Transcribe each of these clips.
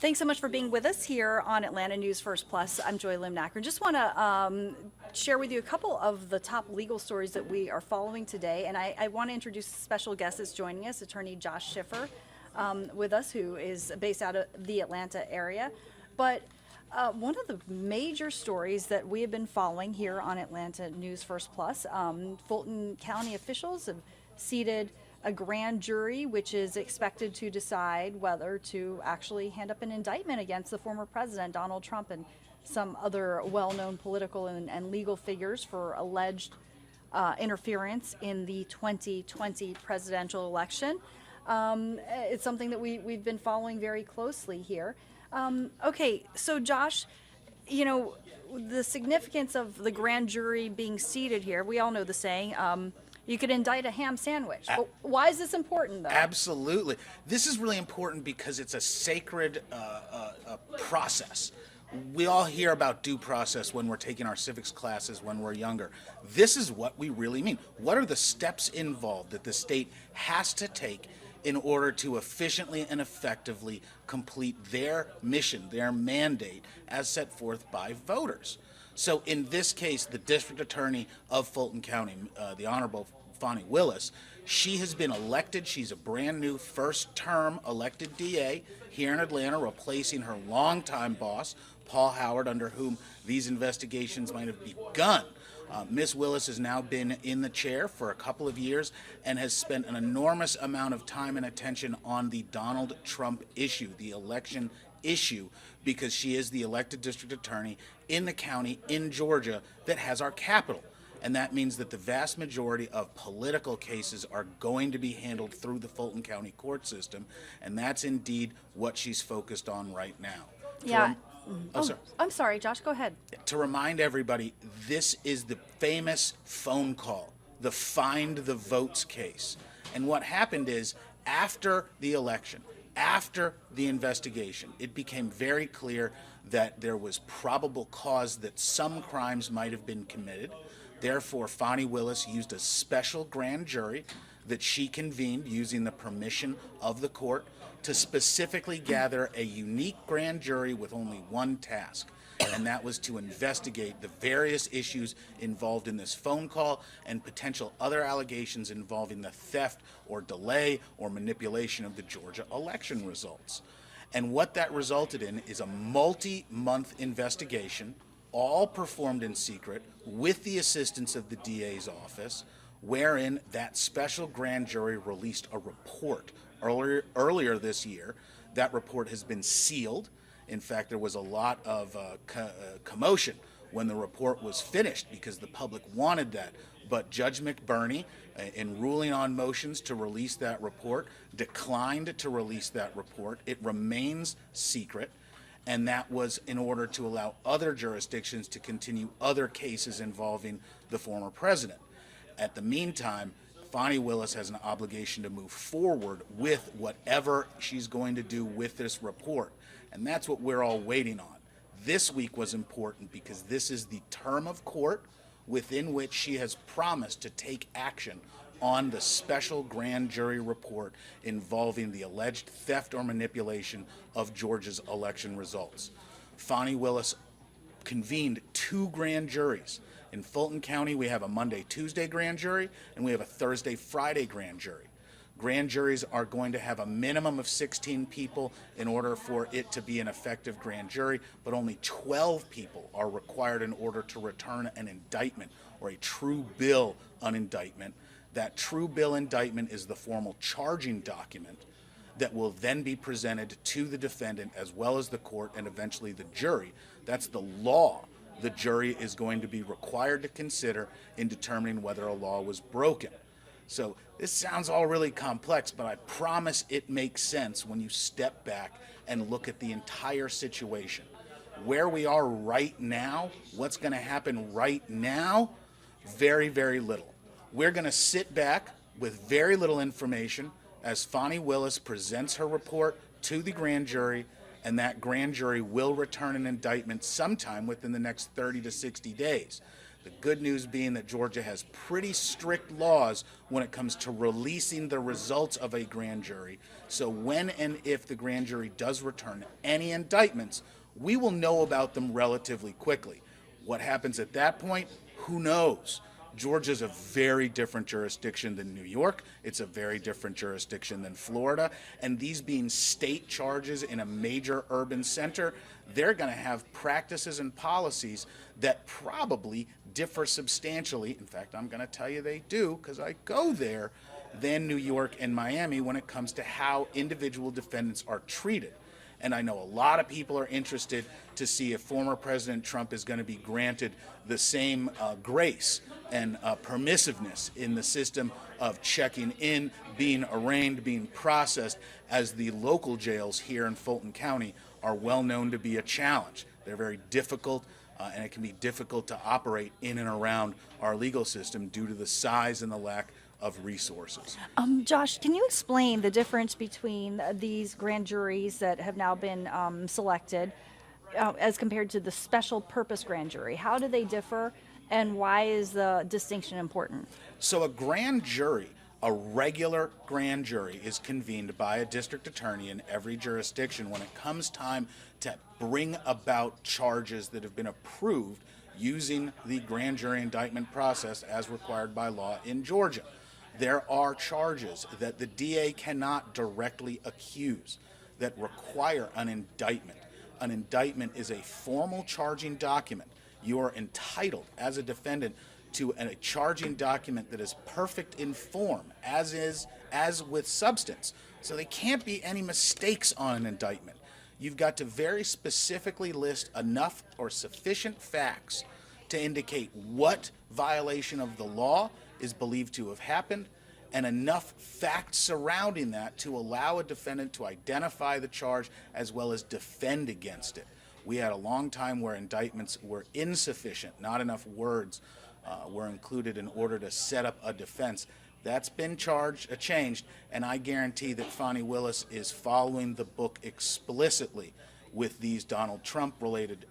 Thanks so much for being with us here on Atlanta News First Plus. I'm Joy Limnacker. Just want to share with you a couple of the top legal stories that we are following today. And I want to introduce a special guest that's joining us, Attorney Josh Schiffer, with us, who is based out of the Atlanta area. But one of the major stories that we have been following here on Atlanta News First Plus, Fulton County officials have seated a grand jury which is expected to decide whether to actually hand up an indictment against the former president, Donald Trump, and some other well-known political and legal figures for alleged interference in the 2020 presidential election. It's something that we've been following very closely here. Okay, so Josh, you know, the significance of the grand jury being seated here, we all know the saying, you could indict a ham sandwich. But why is this important, though? Absolutely. This is really important because it's a sacred process. We all hear about due process when we're taking our civics classes when we're younger. This is what we really mean. What are the steps involved that the state has to take in order to efficiently and effectively complete their mission, their mandate, as set forth by voters? So in this case, the district attorney of Fulton County, the Honorable Fani Willis, she has been elected. She's a brand new first-term elected DA here in Atlanta, replacing her longtime boss, Paul Howard, under whom these investigations might have begun. Ms. Willis has now been in the chair for a couple of years and has spent an enormous amount of time and attention on the Donald Trump issue, the election issue, because she is the elected district attorney in the county in Georgia that has our capital. And that means that the vast majority of political cases are going to be handled through the Fulton County court system, and that's indeed what she's focused on right now. Yeah. Sorry. I'm sorry, Josh, go ahead. To remind everybody, this is the famous phone call, the Find the Votes case. And what happened is, after the election, after the investigation, it became very clear that there was probable cause that some crimes might have been committed. Therefore, Fani Willis used a special grand jury that she convened using the permission of the court to specifically gather a unique grand jury with only one task, and that was to investigate the various issues involved in this phone call and potential other allegations involving the theft or delay or manipulation of the Georgia election results. And what that resulted in is a multi-month investigation, all performed in secret with the assistance of the DA's office, wherein that special grand jury released a report earlier this year. That report has been sealed. In fact, there was a lot of commotion when the report was finished because the public wanted that. But Judge McBurney, in ruling on motions to release that report, declined to release that report. It remains secret, and that was in order to allow other jurisdictions to continue other cases involving the former president. At the meantime, Fani Willis has an obligation to move forward with whatever she's going to do with this report, and that's what we're all waiting on. This week was important because this is the term of court within which she has promised to take action on the special grand jury report involving the alleged theft or manipulation of Georgia's election results. Fani Willis convened 2 grand juries. In Fulton County, we have a Monday-Tuesday grand jury, and we have a Thursday-Friday grand jury. Grand juries are going to have a minimum of 16 people in order for it to be an effective grand jury, but only 12 people are required in order to return an indictment or a true bill on indictment. That true bill indictment is the formal charging document that will then be presented to the defendant as well as the court and eventually the jury. That's the law the jury is going to be required to consider in determining whether a law was broken. So this sounds all really complex, but I promise it makes sense when you step back and look at the entire situation. Where we are right now, what's going to happen right now, very, very little. We're going to sit back with very little information as Fani Willis presents her report to the grand jury, and that grand jury will return an indictment sometime within the next 30 to 60 days. The good news being that Georgia has pretty strict laws when it comes to releasing the results of a grand jury. So when and if the grand jury does return any indictments, we will know about them relatively quickly. What happens at that point? Who knows? Georgia's a very different jurisdiction than New York. It's a very different jurisdiction than Florida. And these being state charges in a major urban center, they're going to have practices and policies that probably differ substantially. In fact, I'm going to tell you they do because I go there, than New York and Miami when it comes to how individual defendants are treated. And I know a lot of people are interested to see if former President Trump is going to be granted the same grace and permissiveness in the system of checking in, being arraigned, being processed, as the local jails here in Fulton County are well known to be a challenge. They're very difficult, and it can be difficult to operate in and around our legal system due to the size and the lack of resources. Josh, can you explain the difference between these grand juries that have now been selected as compared to the special purpose grand jury? How do they differ, and why is the distinction important? So a grand jury, a regular grand jury, is convened by a district attorney in every jurisdiction when it comes time to bring about charges that have been approved using the grand jury indictment process as required by law in Georgia. There are charges that the DA cannot directly accuse that require an indictment. An indictment is a formal charging document. You are entitled as a defendant to a charging document that is perfect in form, as with substance. So there can't be any mistakes on an indictment. You've got to very specifically list enough or sufficient facts to indicate what violation of the law is believed to have happened, and enough facts surrounding that to allow a defendant to identify the charge as well as defend against it. We had a long time where indictments were insufficient, not enough words were included in order to set up a defense. That's been changed, and I guarantee that Fani Willis is following the book explicitly with these Donald Trump-related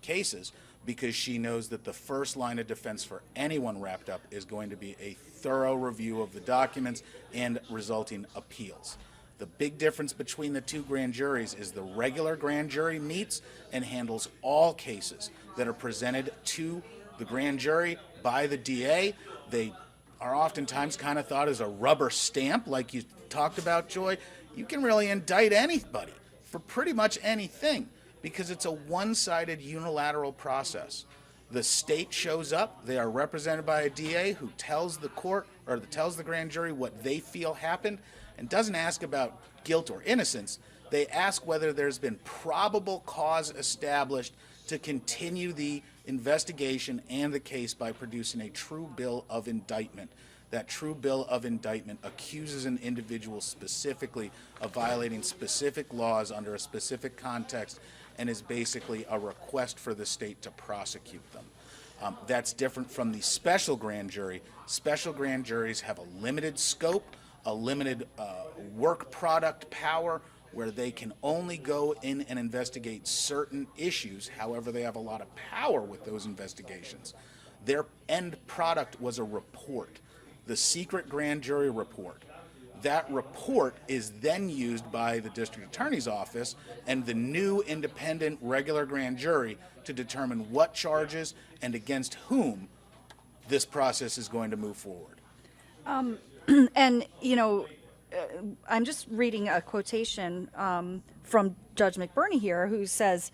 cases, because she knows that the first line of defense for anyone wrapped up is going to be a thorough review of the documents and resulting appeals. The big difference between the two grand juries is the regular grand jury meets and handles all cases that are presented to the grand jury by the DA. They are oftentimes kind of thought as a rubber stamp, like you talked about, Joy. You can really indict anybody for pretty much anything, because it's a one-sided unilateral process. The state shows up, they are represented by a DA who tells the court or tells the grand jury what they feel happened, and doesn't ask about guilt or innocence. They ask whether there's been probable cause established to continue the investigation and the case by producing a true bill of indictment. That true bill of indictment accuses an individual specifically of violating specific laws under a specific context, and is basically a request for the state to prosecute them. That's different from the special grand jury. Special grand juries have a limited scope, a limited work product power, where they can only go in and investigate certain issues. However, they have a lot of power with those investigations. Their end product was a report, the secret grand jury report. That report is then used by the district attorney's office and the new independent regular grand jury to determine what charges and against whom this process is going to move forward. And, you know, I'm just reading a quotation from Judge McBurney here, who says,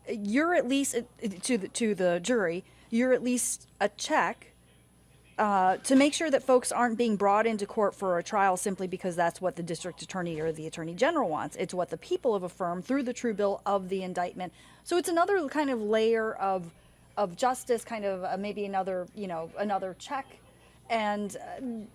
you're at least, to the jury, you're at least a check to make sure that folks aren't being brought into court for a trial simply because that's what the district attorney or the attorney general wants. It's what the people have affirmed through the true bill of the indictment. So it's another kind of layer of justice, kind of maybe another, another check. And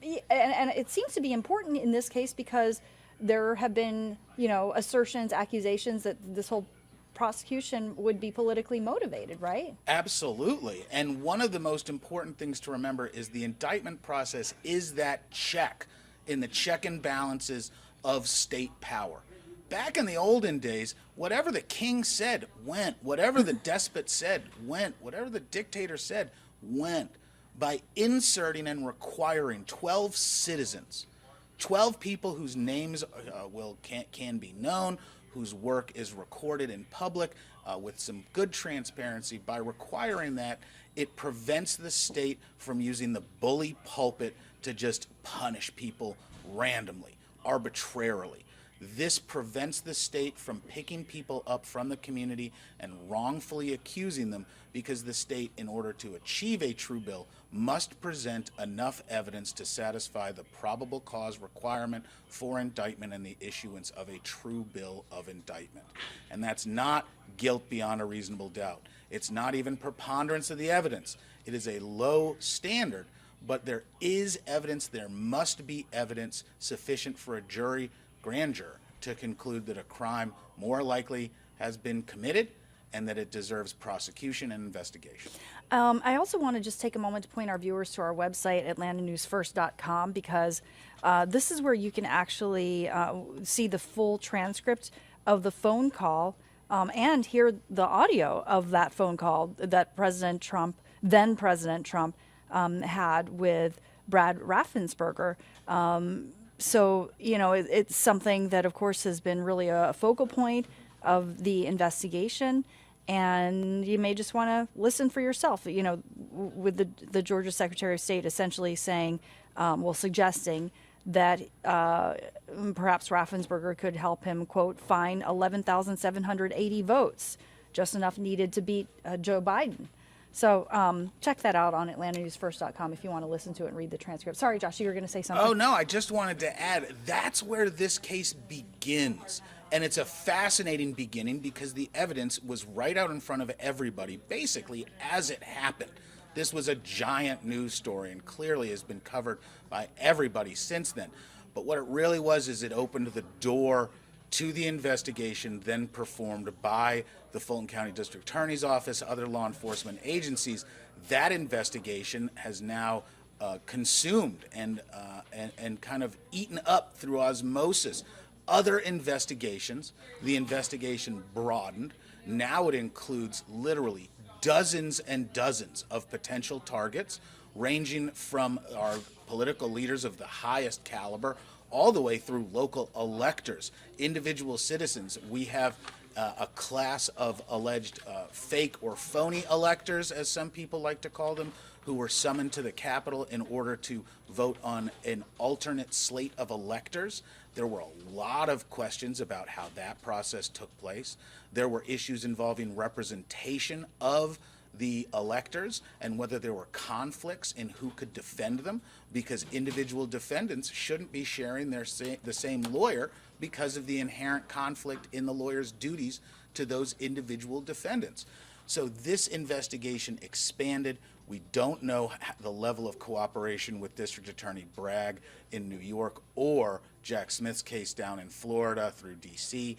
it seems to be important in this case because there have been, assertions, accusations that this whole prosecution would be politically motivated, right? Absolutely. And one of the most important things to remember is the indictment process is that check in the check and balances of state power. Back in the olden days, whatever the king said went, whatever the despot said went, whatever the dictator said went by inserting and requiring 12 citizens, 12 people whose names can be known, whose work is recorded in public with some good transparency. By requiring that, it prevents the state from using the bully pulpit to just punish people randomly, arbitrarily. This prevents the state from picking people up from the community and wrongfully accusing them, because the state, in order to achieve a true bill, must present enough evidence to satisfy the probable cause requirement for indictment and the issuance of a true bill of indictment. And that's not guilt beyond a reasonable doubt. It's not even preponderance of the evidence. It is a low standard, but there is evidence, there must be evidence sufficient for a jury, grand juror, to conclude that a crime more likely has been committed and that it deserves prosecution and investigation. I also want to just take a moment to point our viewers to our website, atlantanewsfirst.com, because this is where you can actually see the full transcript of the phone call and hear the audio of that phone call that then President Trump, had with Brad Raffensperger. So, it's something that, of course, has been really a focal point of the investigation, and you may just want to listen for yourself, with the Georgia Secretary of State essentially saying, suggesting that perhaps Raffensperger could help him, quote, find 11,780 votes, just enough needed to beat Joe Biden. So check that out on atlantanewsfirst.com if you want to listen to it and read the transcript. Sorry, Josh, you were going to say something. Oh, no, I just wanted to add, that's where this case begins. And it's a fascinating beginning because the evidence was right out in front of everybody, basically as it happened. This was a giant news story and clearly has been covered by everybody since then. But what it really was is it opened the door to the investigation then performed by the Fulton County District Attorney's Office, other law enforcement agencies. That investigation has now consumed and kind of eaten up through osmosis other investigations. The investigation broadened. Now it includes literally dozens and dozens of potential targets, ranging from our political leaders of the highest caliber all the way through local electors, individual citizens. We have a class of alleged fake or phony electors, as some people like to call them, who were summoned to the Capitol in order to vote on an alternate slate of electors. There were a lot of questions about how that process took place. There were issues involving representation of the electors and whether there were conflicts in who could defend them, because individual defendants shouldn't be sharing the same lawyer because of the inherent conflict in the lawyer's duties to those individual defendants. So this investigation expanded. We don't know the level of cooperation with District Attorney Bragg in New York or Jack Smith's case down in Florida through D.C.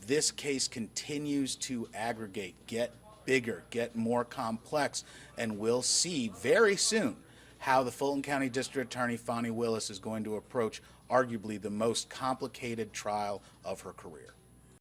This case continues to aggregate, get bigger, get more complex, and we'll see very soon how the Fulton County District Attorney Fani Willis is going to approach arguably the most complicated trial of her career.